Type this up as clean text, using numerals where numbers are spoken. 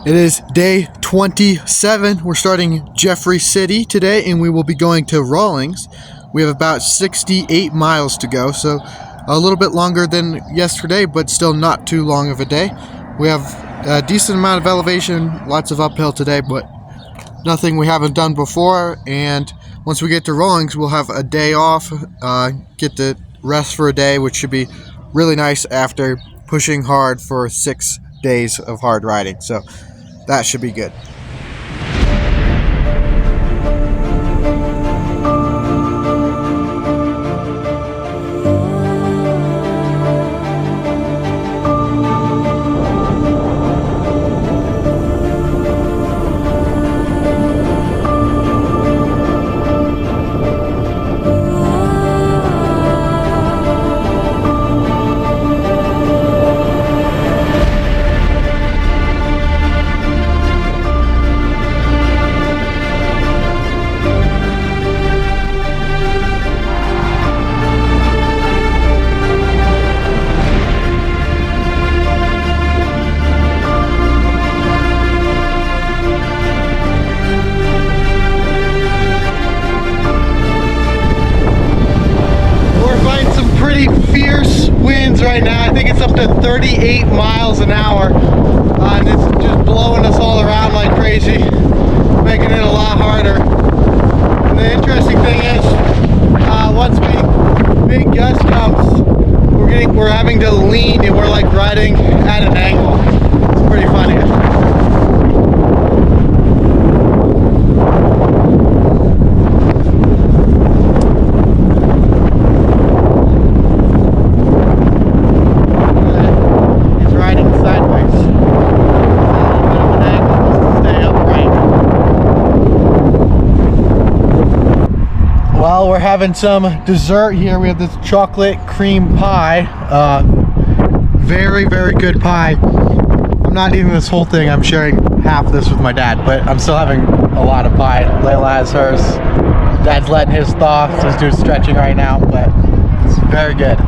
It is day 27. We're starting Jeffrey City today, and we will be going to Rawlings. We have about 68 miles to go, so a little bit longer than yesterday, but still not too long of a day. We have a decent amount of elevation, lots of uphill today, but nothing we haven't done before. And once we get to Rawlings, we'll have a day off, get to rest for a day, which should be really nice after pushing hard for 6 days of hard riding. So that should be good. Fierce winds right now. I think it's up to 38 miles an hour, and it's just blowing us all around like crazy, making it a lot harder. And the interesting thing is, once big gust comes, we're having to lean, and we're like riding at an angle. It's pretty funny. Well, we're having some dessert here. We have this chocolate cream pie. Very, very good pie. I'm not eating this whole thing. I'm sharing half this with my dad, but I'm still having a lot of pie. Layla has hers. Dad's letting his thaw, so he's doing stretching right now, but it's very good.